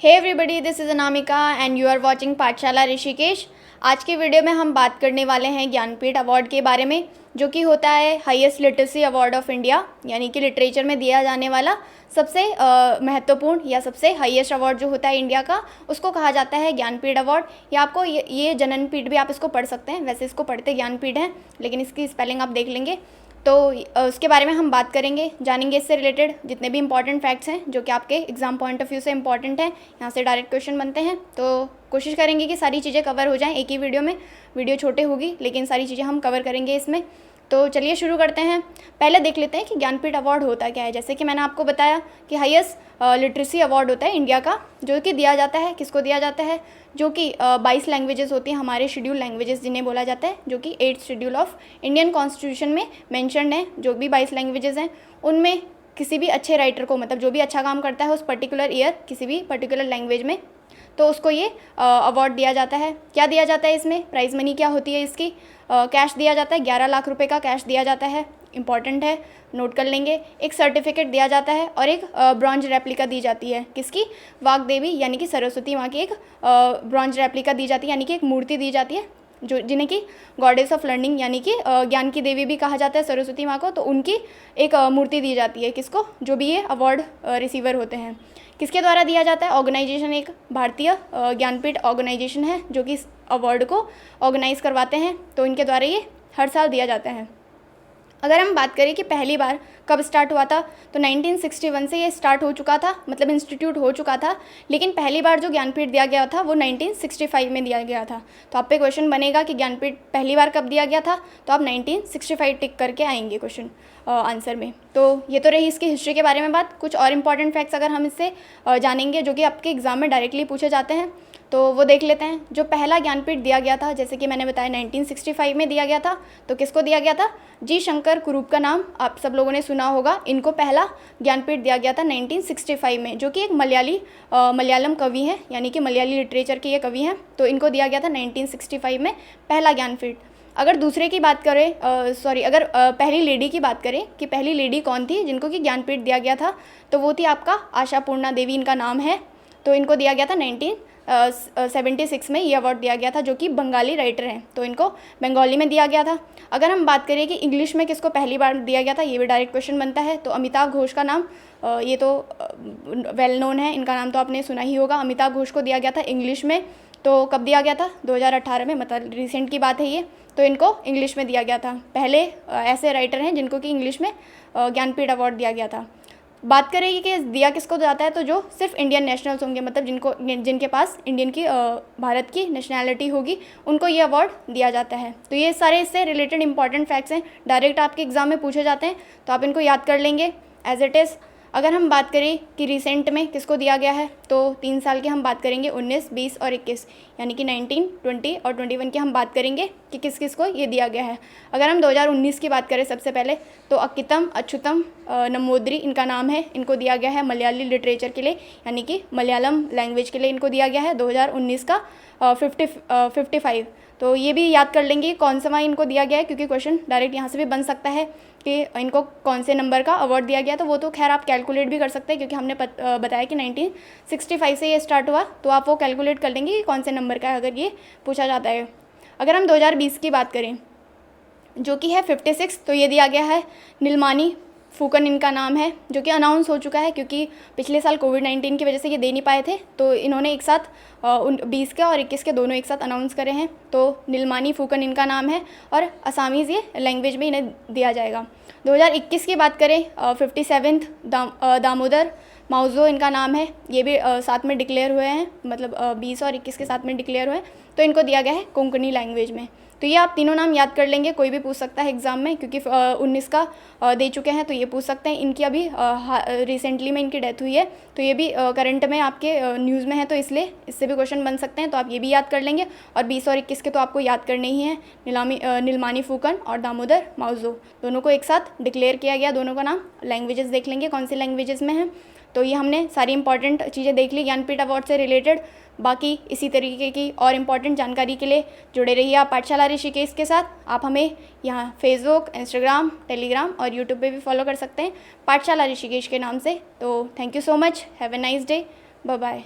Hey everybody, this is Anamika and you are watching Pathshala Rishikesh. आज की video में हम बात करने वाले हैं ज्ञानपीठ अवार्ड के बारे में, जो कि होता है highest literacy award of India, यानी कि लिटरेचर में दिया जाने वाला सबसे महत्वपूर्ण या सबसे हाईएस्ट अवार्ड जो होता है इंडिया का, उसको कहा जाता है ज्ञानपीठ अवार्ड। या आपको ये जननपीठ भी आप इसको पढ़ सकते हैं, वैसे इसको पढ़ते ज्ञानपीठ हैं, लेकिन इसकी स्पेलिंग आप देख लेंगे। तो उसके बारे में हम बात करेंगे, जानेंगे इससे रिलेटेड जितने भी इंपॉर्टेंट फैक्ट्स हैं जो कि आपके एग्जाम पॉइंट ऑफ व्यू से इंपॉर्टेंट हैं। यहाँ से डायरेक्ट क्वेश्चन बनते हैं, तो कोशिश करेंगे कि सारी चीज़ें कवर हो जाएं एक ही वीडियो में। वीडियो छोटे होगी लेकिन सारी चीज़ें हम कवर करेंगे इसमें। तो चलिए शुरू करते हैं। पहले देख लेते हैं कि ज्ञानपीठ अवार्ड होता क्या है। जैसे कि मैंने आपको बताया कि हाईएस्ट लिटरेसी अवार्ड होता है इंडिया का, जो कि दिया जाता है, किसको दिया जाता है, जो कि 22 लैंग्वेजेस होती हैं, हमारे शेड्यूल लैंग्वेजेस जिन्हें बोला जाता है, जो कि 8th schedule of Indian constitution में मैंशनड है। जो भी 22 लैंग्वेजेस हैं उनमें किसी भी अच्छे राइटर को, मतलब जो भी अच्छा काम करता है उस पर्टिकुलर ईयर किसी भी पर्टिकुलर लैंग्वेज में, तो उसको ये अवार्ड दिया जाता है। क्या दिया जाता है इसमें, प्राइज़ मनी क्या होती है इसकी, कैश दिया जाता है, 11 लाख रुपए का कैश दिया जाता है, इंपॉर्टेंट है, नोट कर लेंगे। एक सर्टिफिकेट दिया जाता है और एक ब्रॉन्ज रेप्लिका दी जाती है, किसकी, वाग्देवी यानी कि सरस्वती माँ की एक ब्रॉन्ज रेप्लिका दी जाती है, यानी कि एक मूर्ति दी जाती है, जो जिन्हें कि गॉडेस ऑफ लर्निंग यानी कि ज्ञान की देवी भी कहा जाता है सरस्वती माँ को। तो उनकी एक मूर्ति दी जाती है, किसको, जो भी ये अवार्ड रिसीवर होते हैं। किसके द्वारा दिया जाता है, ऑर्गेनाइजेशन, एक भारतीय ज्ञानपीठ ऑर्गेनाइजेशन है जो कि इस अवार्ड को ऑर्गेनाइज करवाते हैं। तो इनके द्वारा ये हर साल दिया जाता है। अगर हम बात करें कि पहली बार कब स्टार्ट हुआ था, तो 1961 से ये स्टार्ट हो चुका था, मतलब इंस्टीट्यूट हो चुका था, लेकिन पहली बार जो ज्ञानपीठ दिया गया था वो 1965 में दिया गया था। तो आप पे क्वेश्चन बनेगा कि ज्ञानपीठ पहली बार कब दिया गया था, तो आप 1965 टिक करके आएंगे क्वेश्चन आंसर में। तो ये तो रही इसकी हिस्ट्री के बारे में बात। कुछ और इंपॉर्टेंट फैक्ट्स अगर हम इससे जानेंगे जो कि आपके एग्जाम में डायरेक्टली पूछे जाते हैं, तो वो देख लेते हैं। जो पहला ज्ञानपीठ दिया गया था, जैसे कि मैंने बताया 1965 में दिया गया था, तो किसको दिया गया था, जी शंकर कुरूप का नाम आप सब लोगों ने सुना होगा। इनको पहला ज्ञानपीठ दिया गया था 1965 में, जो कि एक मलयालम कवि हैं, यानी कि मलयाली लिटरेचर के ये कवि हैं। तो इनको दिया गया था 1965 में पहला ज्ञानपीठ। अगर दूसरे की बात करें, अगर पहली लेडी की बात करें कि पहली लेडी कौन थी जिनको कि ज्ञानपीठ दिया गया था, तो वो थी आपका आशापूर्णा देवी, इनका नाम है। तो इनको दिया गया था 1976 में ये अवार्ड दिया गया था, जो कि बंगाली राइटर हैं, तो इनको बंगाली में दिया गया था। अगर हम बात करें कि इंग्लिश में किसको पहली बार दिया गया था, ये भी डायरेक्ट क्वेश्चन बनता है। तो अमिताभ घोष का नाम, ये तो वेल नोन है, इनका नाम तो आपने सुना ही होगा। अमिताभ घोष को दिया गया था इंग्लिश में। तो कब दिया गया था, 2018 में, मतलब रिसेंट की बात है ये। तो इनको इंग्लिश में दिया गया था। पहले ऐसे राइटर हैं जिनको कि इंग्लिश में ज्ञानपीठ अवार्ड दिया गया था। बात करेंगे कि दिया किसको जाता है, तो जो सिर्फ इंडियन नेशनल्स होंगे, मतलब जिनके पास इंडियन की भारत की नेशनैलिटी होगी, उनको ये अवार्ड दिया जाता है। तो ये सारे इससे रिलेटेड इंपॉर्टेंट फैक्ट्स हैं, डायरेक्ट आपके एग्जाम में पूछे जाते हैं, तो आप इनको याद कर लेंगे एज इट इज़। अगर हम बात करें कि रिसेंट में किसको दिया गया है, तो 3 साल की हम बात करेंगे, 19, 20 और 21, यानी कि 19, 20 और 21 की हम बात करेंगे कि किस किस को ये दिया गया है। अगर हम 2019 की बात करें सबसे पहले, तो अक्कितम अच्युतम नंबूदरी इनका नाम है। इनको दिया गया है मलयाली लिटरेचर के लिए, यानी कि मलयालम लैंग्वेज के लिए इनको दिया गया है 2019 का 55। तो ये भी याद कर लेंगे कौन सा इनको दिया गया है, क्योंकि क्वेश्चन डायरेक्ट यहाँ से भी बन सकता है कि इनको कौन से नंबर का अवार्ड दिया गया। तो वो तो खैर आप कैलकुलेट भी कर सकते हैं, क्योंकि हमने बताया कि 1965 से ये स्टार्ट हुआ, तो आप वो कैलकुलेट कर लेंगे कि कौन से नंबर का है, अगर ये पूछा जाता है। अगर हम 2020 की बात करें, जो कि है 56, तो ये दिया गया है नीलमणि फुकन, इनका नाम है, जो कि अनाउंस हो चुका है, क्योंकि पिछले साल कोविड-19 की वजह से ये दे नहीं पाए थे, तो इन्होंने एक साथ 20 के और 21 के दोनों एक साथ अनाउंस करे हैं। तो नीलमणि फुकन इनका नाम है, और असामीज़ ये लैंग्वेज में इन्हें दिया जाएगा। 2021 की बात करें, 57th दामोदर माउजो इनका नाम है। ये भी साथ में डिक्लेयर हुए हैं, मतलब 20 और 21 के साथ में डिक्लेयर हुए हैं, तो इनको दिया गया है कोंकणी लैंग्वेज में। तो ये आप तीनों नाम याद कर लेंगे, कोई भी पूछ सकता है एग्जाम में, क्योंकि 19 का दे चुके हैं, तो ये पूछ सकते हैं। इनकी अभी रिसेंटली में इनकी डेथ हुई है, तो ये भी करंट में आपके न्यूज़ में है, तो इसलिए इससे भी क्वेश्चन बन सकते हैं, तो आप ये भी याद कर लेंगे। और 20 और 21 के तो आपको याद करने ही हैं, नीलमणि फुकन और दामोदर माउजो, दोनों को एक साथ डिक्लेयर किया गया, दोनों का नाम। लैंग्वेजेस देख लेंगे कौन सी लैंग्वेजेस में है। तो ये हमने सारी इंपॉर्टेंट चीज़ें देख ली ज्ञानपीठ अवार्ड से रिलेटेड। बाकी इसी तरीके की और इम्पॉर्टेंट जानकारी के लिए जुड़े रहिए आप पाठशाला ऋषिकेश के साथ। आप हमें यहाँ फेसबुक, इंस्टाग्राम, टेलीग्राम और यूट्यूब पे भी फॉलो कर सकते हैं पाठशाला ऋषिकेश के नाम से। तो thank you so much, have a nice day, bye bye.